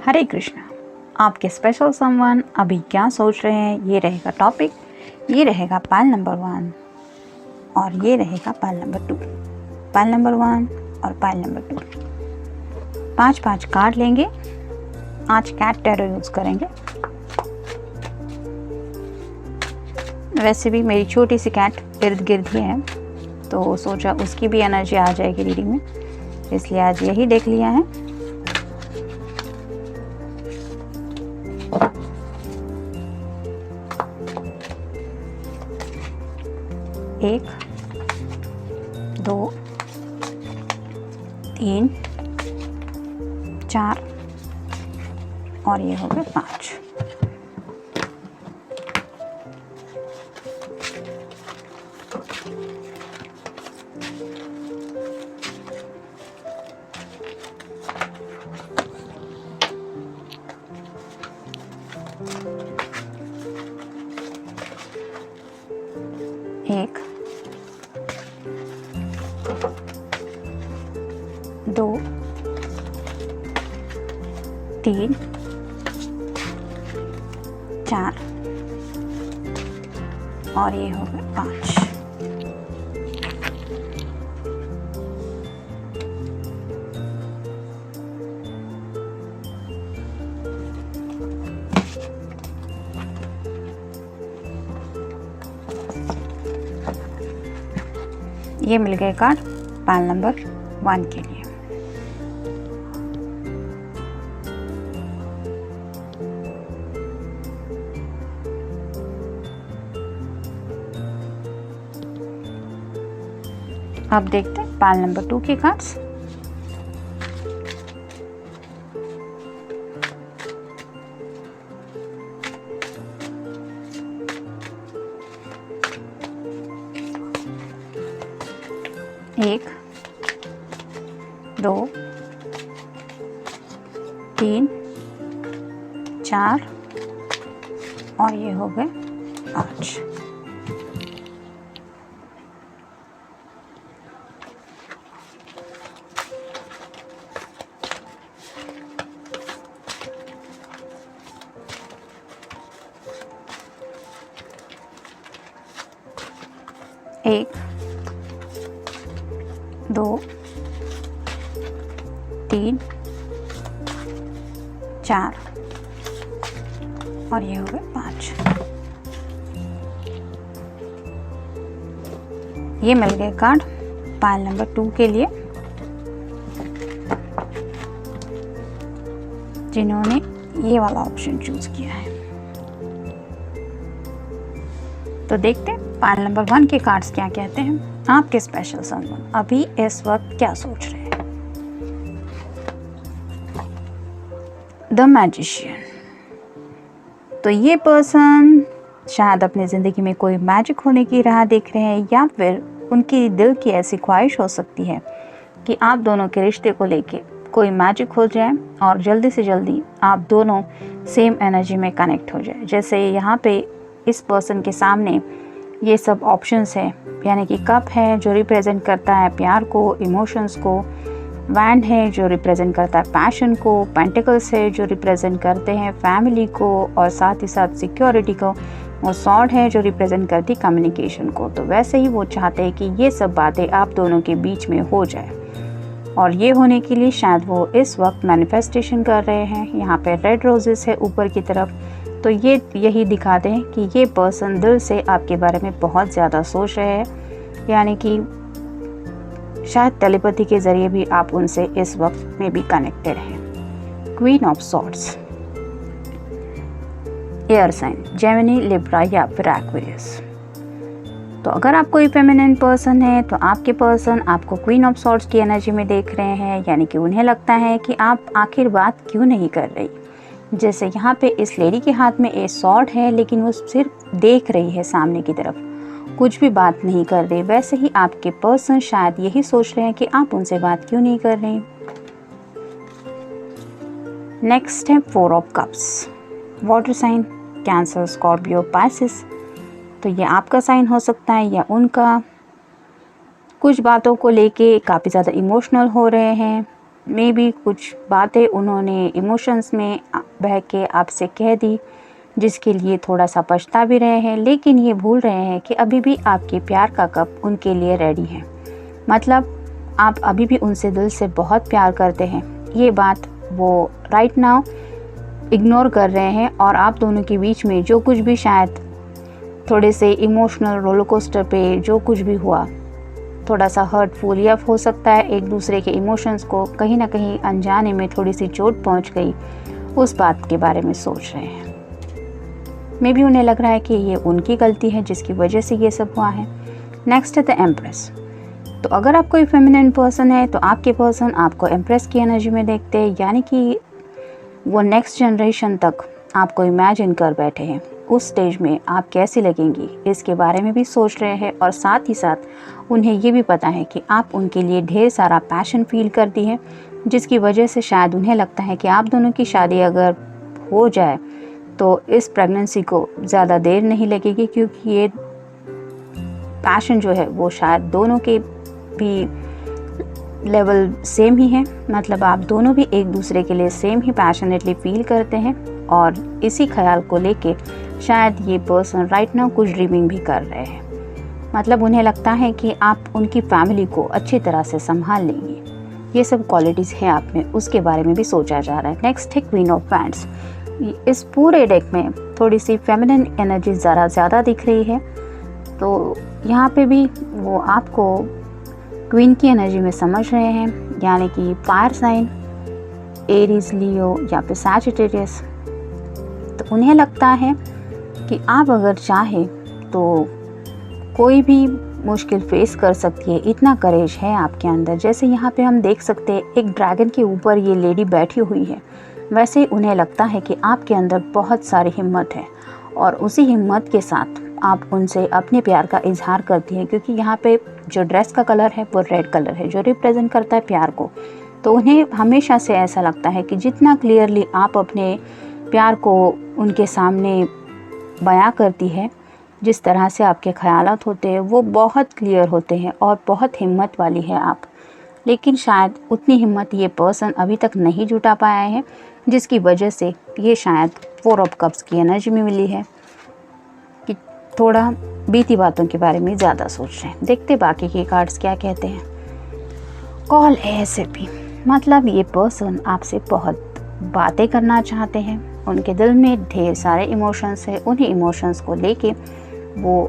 हरे कृष्णा। आपके special someone अभी क्या सोच रहे हैं, ये रहेगा टॉपिक। ये रहेगा पाइल नंबर 1 और ये रहेगा पाइल नंबर 2। पाइल नंबर 1 और पाइल नंबर 2। 5-5 कार्ड लेंगे। आज कैट टैरो यूज़ करेंगे। वैसे भी मेरी छोटी सी कैट इर्द गिर्द ही है, तो सोचा उसकी भी एनर्जी आ जाएगी रीडिंग में, इसलिए आज यही देख लिया है। एक, 2, 3, 4 और ये हो गए 5। एक, 2, 3, 4 और ये हो गए 5। ये मिल गए कार्ड पाइल नंबर 1 के लिए। अब देखते हैं पाइल नंबर 2 के कार्ड्स। एक, 2, 3, 4 और ये हो गए 5। एक, 2, 3, 4 और ये हो गए 5। ये मिल गए कार्ड पाइल नंबर 2 के लिए, जिन्होंने ये वाला ऑप्शन चूज किया है। तो देखते हैं पाइल नंबर 1 के कार्ड्स क्या कहते हैं। आपके स्पेशल समवन अभी इस वक्त क्या सोच रहे हैं। The magician. तो ये पर्सन शायद अपनी ज़िंदगी में कोई मैजिक होने की राह देख रहे हैं, या फिर उनकी दिल की ऐसी ख्वाहिश हो सकती है कि आप दोनों के रिश्ते को लेके कोई मैजिक हो जाए और जल्दी से जल्दी आप दोनों सेम एनर्जी में कनेक्ट हो जाए। जैसे यहाँ पे इस पर्सन के सामने ये सब ऑप्शंस है, यानी कि कप है जो रिप्रेजेंट करता है प्यार को, इमोशंस को, वैंड है जो रिप्रेजेंट करता है पैशन को, पेंटिकल्स है जो रिप्रेजेंट करते हैं फैमिली को और साथ ही साथ सिक्योरिटी को, और सॉर्ड है जो रिप्रेजेंट करती है कम्युनिकेशन को। तो वैसे ही वो चाहते हैं कि ये सब बातें आप दोनों के बीच में हो जाए, और ये होने के लिए शायद वो इस वक्त मैनिफेस्टेशन कर रहे हैं। यहाँ पे रेड रोजेस है ऊपर की तरफ, तो ये यही दिखाते हैं कि ये पर्सन दिल से आपके बारे में बहुत ज़्यादा सोच रहे हैं, यानी कि शायद टेलीपैथी के ज़रिए भी आप उनसे इस वक्त में भी कनेक्टेड हैं। Queen of swords, air sign Gemini, Libra या फिर एक्वेरियस। तो अगर आप कोई फेमिनिन पर्सन है तो आपके पर्सन आपको क्वीन ऑफ सॉर्ड्स की एनर्जी में देख रहे हैं, यानी कि उन्हें लगता है कि आप आखिर बात क्यों नहीं कर रही। जैसे यहाँ पे इस लेडी के हाथ में ए सॉर्ड है, लेकिन वो सिर्फ देख रही है सामने की तरफ, कुछ भी बात नहीं कर रही। वैसे ही आपके पर्सन शायद यही सोच रहे हैं कि आप उनसे बात क्यों नहीं कर रही। नेक्स्ट है 4 of cups, water sign, Cancer, Scorpio, Pisces. तो ये आपका साइन हो सकता है या उनका। कुछ बातों को लेके काफ़ी ज़्यादा इमोशनल हो रहे हैं, मे बी कुछ बातें उन्होंने इमोशंस में बह के आपसे कह दी, जिसके लिए थोड़ा सा पछता भी रहे हैं, लेकिन ये भूल रहे हैं कि अभी भी आपके प्यार का कप उनके लिए रेडी है। मतलब आप अभी भी उनसे दिल से बहुत प्यार करते हैं। ये बात वो राइट नाउ इग्नोर कर रहे हैं, और आप दोनों के बीच में जो कुछ भी शायद थोड़े से इमोशनल रोलर कोस्टर पे जो कुछ भी हुआ, थोड़ा सा हर्टफुल या हो सकता है एक दूसरे के इमोशंस को कहीं ना कहीं अनजाने में थोड़ी सी चोट पहुंच गई, उस बात के बारे में सोच रहे हैं। मे बी उन्हें लग रहा है कि ये उनकी गलती है जिसकी वजह से ये सब हुआ है। नेक्स्ट है द एम्प्रेस। तो अगर आप कोई फेमिनिन पर्सन है तो आपके पर्सन आपको एम्प्रेस की एनर्जी में देखते हैं, यानी कि वो नेक्स्ट जनरेशन तक आपको इमेजिन कर बैठे हैं। उस स्टेज में आप कैसी लगेंगी इसके बारे में भी सोच रहे हैं, और साथ ही साथ उन्हें ये भी पता है कि आप उनके लिए ढेर सारा पैशन फील करती हैं, जिसकी वजह से शायद उन्हें लगता है कि आप दोनों की शादी अगर हो जाए तो इस प्रेगनेंसी को ज़्यादा देर नहीं लगेगी, क्योंकि ये पैशन जो है वो शायद दोनों के भी लेवल सेम ही है। मतलब आप दोनों भी एक दूसरे के लिए सेम ही पैशनेटली फील करते हैं, और इसी ख्याल को लेके शायद ये पर्सन राइट नाउ कुछ ड्रीमिंग भी कर रहे हैं। मतलब उन्हें लगता है कि आप उनकी फैमिली को अच्छी तरह से संभाल लेंगी। ये सब क्वालिटीज़ हैं आप में, उसके बारे में भी सोचा जा रहा है। नेक्स्ट है क्वीन ऑफ वैंड्स। इस पूरे डेक में थोड़ी सी फेमिनिन एनर्जी ज़्यादा दिख रही है, तो यहाँ पे भी वो आपको क्वीन की एनर्जी में समझ रहे हैं, यानी कि फायर साइन, एरीज, लियो या फिर सैजिटेरियस। तो उन्हें लगता है कि आप अगर चाहें तो कोई भी मुश्किल फेस कर सकती है, इतना करेज है आपके अंदर। जैसे यहाँ पे हम देख सकते हैं एक ड्रैगन के ऊपर ये लेडी बैठी हुई है, वैसे ही उन्हें लगता है कि आपके अंदर बहुत सारी हिम्मत है, और उसी हिम्मत के साथ आप उनसे अपने प्यार का इजहार करती हैं, क्योंकि यहाँ पे जो ड्रेस का कलर है वो रेड कलर है जो रिप्रेजेंट करता है प्यार को। तो उन्हें हमेशा से ऐसा लगता है कि जितना क्लियरली आप अपने प्यार को उनके सामने बयां करती है, जिस तरह से आपके ख्यालात होते हैं वो बहुत क्लियर होते हैं, और बहुत हिम्मत वाली है आप। लेकिन शायद उतनी हिम्मत ये पर्सन अभी तक नहीं जुटा पाया है, जिसकी वजह से ये शायद 4 ऑफ कप्स की एनर्जी में मिली है कि थोड़ा बीती बातों के बारे में ज़्यादा सोच रहे हैं। देखते बाकी के कार्ड्स क्या कहते हैं। Call ASAP। मतलब ये पर्सन आपसे बहुत बातें करना चाहते हैं, उनके दिल में ढेर सारे इमोशंस है, उन्हीं इमोशंस को लेके वो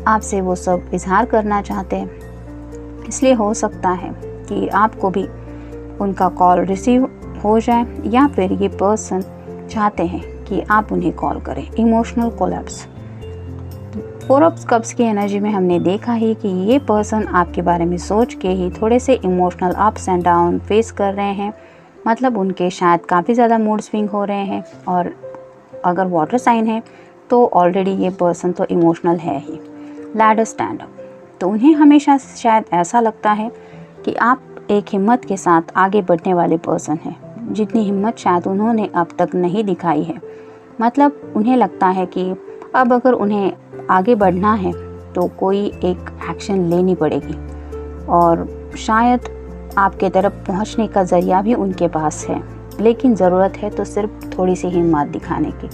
आपसे वो सब इजहार करना चाहते हैं। इसलिए हो सकता है कि आपको भी उनका कॉल रिसीव हो जाए, या फिर ये पर्सन चाहते हैं कि आप उन्हें कॉल करें। Emotional collapse. 4 ऑफ कप्स की एनर्जी में हमने देखा ही कि ये पर्सन आपके बारे में सोच के ही थोड़े से emotional ups and down face कर रहे हैं। मतलब उनके शायद काफ़ी ज़्यादा मूड स्विंग हो रहे हैं, और अगर वाटर साइन है तो ऑलरेडी ये पर्सन तो इमोशनल है ही। Ladder stand up. तो उन्हें हमेशा शायद ऐसा लगता है कि आप एक हिम्मत के साथ आगे बढ़ने वाले पर्सन हैं, जितनी हिम्मत शायद उन्होंने अब तक नहीं दिखाई है। मतलब उन्हें लगता है कि अब अगर उन्हें आगे बढ़ना है तो कोई एक एक्शन लेनी पड़ेगी, और शायद आपके तरफ पहुंचने का ज़रिया भी उनके पास है, लेकिन ज़रूरत है तो सिर्फ थोड़ी सी हिम्मत दिखाने की।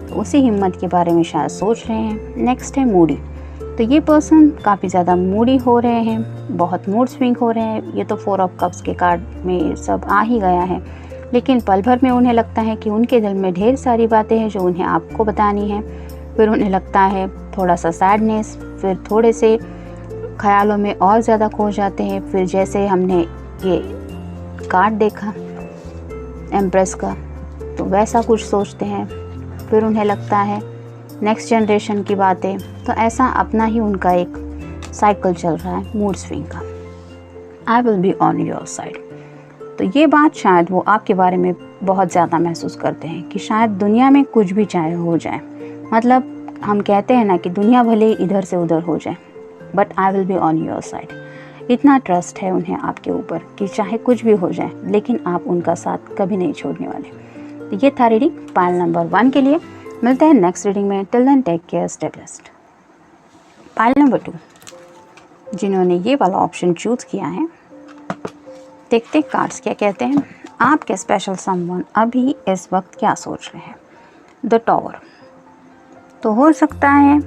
तो उसी हिम्मत के बारे में शायद सोच रहे हैं। नेक्स्ट है मूडी। तो ये पर्सन काफ़ी ज़्यादा मूडी हो रहे हैं, बहुत मूड स्विंग हो रहे हैं। ये तो 4 ऑफ कप्स के कार्ड में सब आ ही गया है, लेकिन पल भर में उन्हें लगता है कि उनके दिल में ढेर सारी बातें हैं जो उन्हें आपको बतानी है। फिर उन्हें लगता है थोड़ा सा सैडनेस, फिर थोड़े से ख्यालों में और ज़्यादा खो जाते हैं। फिर जैसे हमने ये कार्ड देखा एम्प्रेस का, तो वैसा कुछ सोचते हैं। फिर उन्हें लगता है नेक्स्ट जनरेशन की बातें। तो ऐसा अपना ही उनका एक साइकिल चल रहा है मूड स्विंग का। I will be on your side. तो ये बात शायद वो आपके बारे में बहुत ज़्यादा महसूस करते हैं कि शायद दुनिया में कुछ भी चाहे हो जाए। मतलब हम कहते हैं ना कि दुनिया भले इधर से उधर हो जाए, but I will be on your side. इतना ट्रस्ट है उन्हें आपके ऊपर कि चाहे कुछ भी हो जाए, लेकिन आप उनका साथ कभी नहीं छोड़ने वाले। तो ये था रीडिंग पाइल नंबर 1 के लिए। मिलते हैं नेक्स्ट रीडिंग में। Till then take care, stay blessed. Pile number 2 जिन्होंने ये वाला ऑप्शन चूज़ किया है, देखते कार्ड्स क्या कहते हैं। आपके स्पेशल समवन अभी इस वक्त क्या सोच रहे हैं। The tower. तो हो सकता है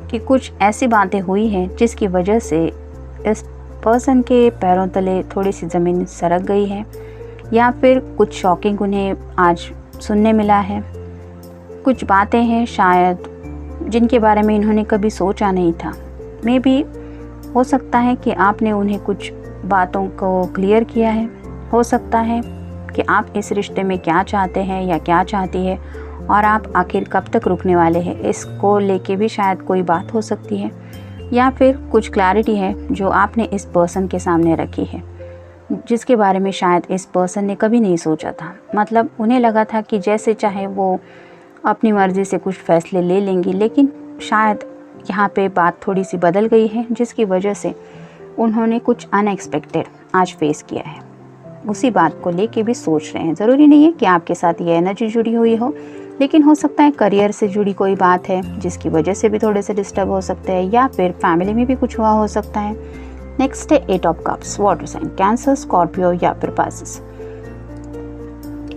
कि कुछ ऐसी बातें हुई हैं जिसकी वजह से इस पर्सन के पैरों तले थोड़ी सी ज़मीन सरक गई है, या फिर कुछ शॉकिंग उन्हें आज सुनने मिला है। कुछ बातें हैं शायद जिनके बारे में इन्होंने कभी सोचा नहीं था। मे बी हो सकता है कि आपने उन्हें कुछ बातों को क्लियर किया है। हो सकता है कि आप इस रिश्ते में क्या चाहते हैं या क्या चाहती है, और आप आखिर कब तक रुकने वाले हैं, इसको लेके भी शायद कोई बात हो सकती है। या फिर कुछ क्लैरिटी है जो आपने इस पर्सन के सामने रखी है, जिसके बारे में शायद इस पर्सन ने कभी नहीं सोचा था। मतलब उन्हें लगा था कि जैसे चाहे वो अपनी मर्ज़ी से कुछ फ़ैसले ले लेंगी, लेकिन शायद यहाँ पे बात थोड़ी सी बदल गई है, जिसकी वजह से उन्होंने कुछ अनएक्सपेक्टेड आज फेस किया है। उसी बात को लेके भी सोच रहे हैं। ज़रूरी नहीं है कि आपके साथ ये एनर्जी जुड़ी हुई हो, लेकिन हो सकता है करियर से जुड़ी कोई बात है जिसकी वजह से भी थोड़े से डिस्टर्ब हो सकते हैं, या फिर फैमिली में भी कुछ हुआ हो सकता है। नेक्स्ट है 8 of cups, water sign, Cancer, Scorpio या फिर पाइसेस।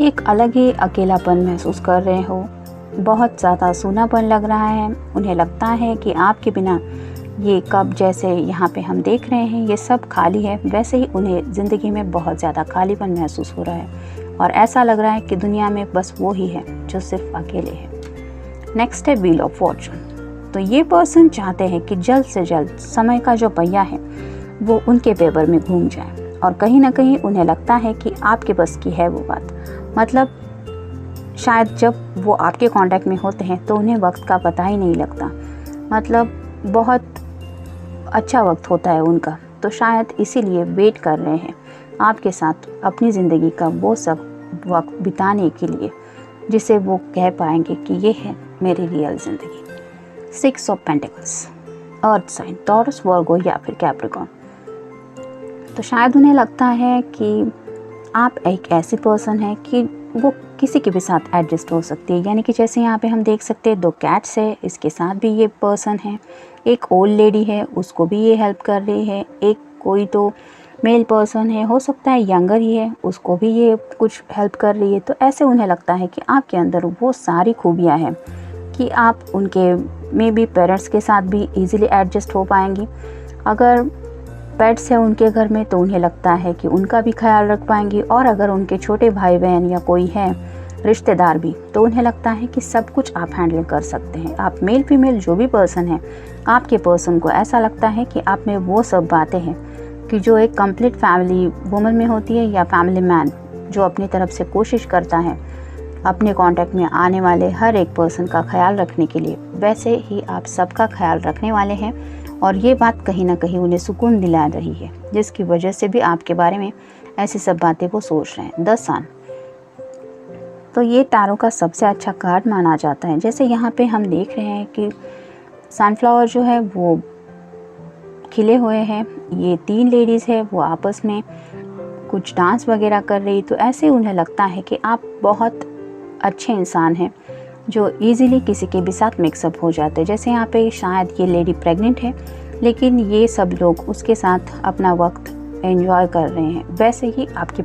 एक अलग ही अकेलापन महसूस कर रहे हो, बहुत ज़्यादा सूनापन लग रहा है। उन्हें लगता है कि आपके बिना ये कब, जैसे यहाँ पे हम देख रहे हैं ये सब खाली है, वैसे ही उन्हें ज़िंदगी में बहुत ज़्यादा खालीपन महसूस हो रहा है, और ऐसा लग रहा है कि दुनिया में बस वो ही है जो सिर्फ अकेले है। नेक्स्ट है व्हील ऑफ फॉर्चून। तो ये पर्सन चाहते हैं कि जल्द से जल्द समय का जो पहिया है वो उनके फेवर में घूम जाए, और कहीं ना कहीं उन्हें लगता है कि आपके बस की है वो बात। मतलब शायद जब वो आपके कांटेक्ट में होते हैं तो उन्हें वक्त का पता ही नहीं लगता। मतलब बहुत अच्छा वक्त होता है उनका, तो शायद इसीलिए वेट कर रहे हैं आपके साथ अपनी ज़िंदगी का वो सब वक्त बिताने के लिए, जिसे वो कह पाएंगे कि ये है मेरी रियल ज़िंदगी। 6 of pentacles, earth sign, Taurus, Virgo या फिर कैप्रिकॉर्न। तो शायद उन्हें लगता है कि आप एक ऐसी पर्सन है कि वो किसी के भी साथ एडजस्ट हो सकती है। यानी कि जैसे यहाँ पे हम देख सकते हैं 2 कैट्स है, इसके साथ भी ये पर्सन है। एक ओल्ड लेडी है, उसको भी ये हेल्प कर रही है। एक कोई तो मेल पर्सन है, हो सकता है यंगर ही है, उसको भी ये कुछ हेल्प कर रही है। तो ऐसे उन्हें लगता है कि आपके अंदर वो सारी खूबियाँ हैं कि आप उनके मे बी पेरेंट्स के साथ भी ईज़िली एडजस्ट हो पाएंगी। अगर पेट्स है उनके घर में तो उन्हें लगता है कि उनका भी ख्याल रख पाएंगी, और अगर उनके छोटे भाई बहन या कोई है रिश्तेदार भी, तो उन्हें लगता है कि सब कुछ आप हैंडल कर सकते हैं। आप मेल फीमेल जो भी पर्सन है, आपके पर्सन को ऐसा लगता है कि आप में वो सब बातें हैं कि जो एक कंप्लीट फैमिली वुमन में होती है, या फैमिली मैन जो अपनी तरफ से कोशिश करता है अपने कांटेक्ट में आने वाले हर एक पर्सन का ख्याल रखने के लिए, वैसे ही आप सबका ख्याल रखने वाले हैं। और ये बात कहीं ना कहीं उन्हें सुकून दिला रही है, जिसकी वजह से भी आपके बारे में ऐसी सब बातें वो सोच रहे हैं। 10 सन। तो ये टैरो का सबसे अच्छा कार्ड माना जाता है। जैसे यहाँ पे हम देख रहे हैं कि सनफ्लावर जो है वो खिले हुए हैं। ये 3 लेडीज़ है, वो आपस में कुछ डांस वगैरह कर रही। तो ऐसे उन्हें लगता है कि आप बहुत अच्छे इंसान हैं जो इजीली किसी के भी साथ मिक्सअप हो जाते हैं। जैसे यहाँ पे शायद ये लेडी प्रेग्नेंट है, लेकिन ये सब लोग उसके साथ अपना वक्त एंजॉय कर रहे हैं। वैसे ही आपके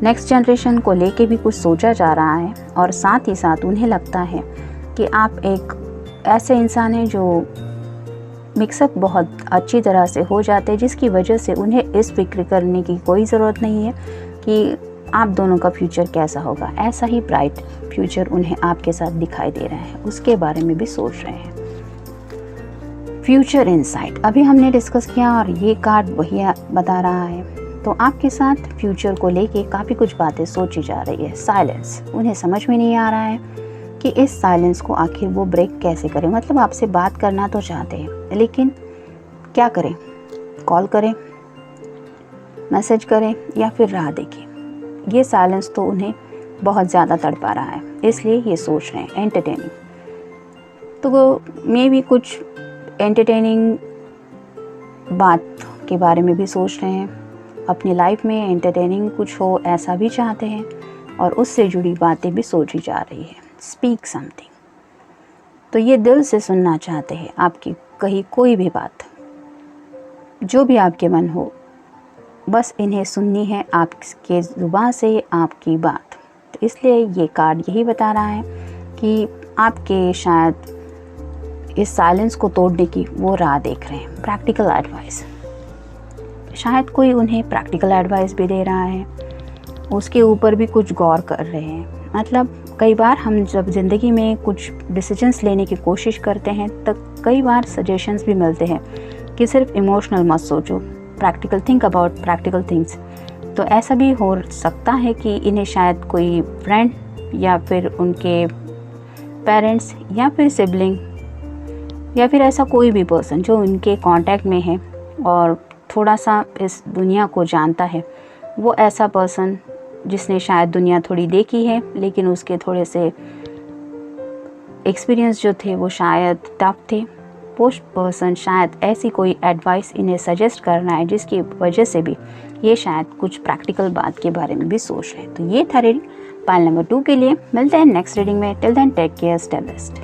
नेक्स्ट जनरेशन को लेके भी कुछ सोचा जा रहा है, और साथ ही साथ उन्हें लगता है कि आप एक ऐसे इंसान हैं जो मिक्सअप बहुत अच्छी तरह से हो जाते हैं, जिसकी वजह से उन्हें इस फिक्र करने की कोई ज़रूरत नहीं है कि आप दोनों का फ्यूचर कैसा होगा। ऐसा ही ब्राइट फ्यूचर उन्हें आपके साथ दिखाई दे रहा है, उसके बारे में भी सोच रहे हैं। फ्यूचर इनसाइट अभी हमने डिस्कस किया, और ये कार्ड वही बता रहा है। तो आपके साथ फ्यूचर को लेके काफ़ी कुछ बातें सोची जा रही है। साइलेंस, उन्हें समझ में नहीं आ रहा है कि इस साइलेंस को आखिर वो ब्रेक कैसे करें। मतलब आपसे बात करना तो चाहते हैं, लेकिन क्या करें? कॉल करें, मैसेज करें, या फिर राह देखें? ये साइलेंस तो उन्हें बहुत ज़्यादा तड़पा रहा है, इसलिए ये सोच रहे हैं एंटरटेनिंग। तो वो मे भी कुछ एंटरटेनिंग बात के बारे में भी सोच रहे हैं। अपनी लाइफ में एंटरटेनिंग कुछ हो ऐसा भी चाहते हैं, और उससे जुड़ी बातें भी सोची जा रही है। स्पीक समथिंग, तो ये दिल से सुनना चाहते हैं आपकी कही कोई भी बात। जो भी आपके मन हो बस इन्हें सुननी है आपके ज़ुबान से आपकी बात। तो इसलिए ये कार्ड यही बता रहा है कि आपके शायद इस साइलेंस को तोड़ने की वो राह देख रहे हैं। प्रैक्टिकल एडवाइस, शायद कोई उन्हें प्रैक्टिकल एडवाइस भी दे रहा है, उसके ऊपर भी कुछ गौर कर रहे हैं। मतलब कई बार हम जब ज़िंदगी में कुछ डिसीजंस लेने की कोशिश करते हैं तब कई बार सजेशंस भी मिलते हैं कि सिर्फ इमोशनल मत सोचो, practical think about practical things. तो ऐसा भी हो सकता है कि इन्हें शायद कोई फ्रेंड या फिर उनके पेरेंट्स या फिर सिबलिंग या फिर ऐसा कोई भी पर्सन जो उनके कांटेक्ट में है और थोड़ा सा इस दुनिया को जानता है, वो ऐसा पर्सन जिसने शायद दुनिया थोड़ी देखी है लेकिन उसके थोड़े से एक्सपीरियंस जो थे वो शायद टफ थे, वो पर्सन शायद ऐसी कोई एडवाइस इन्हें सजेस्ट कर रहा है जिसकी वजह से भी ये शायद कुछ प्रैक्टिकल बात के बारे में भी सोच रहे हैं। तो ये था रीडिंग पाइल नंबर 2 के लिए। मिलते हैं नेक्स्ट रीडिंग में। Till then take care, stay best.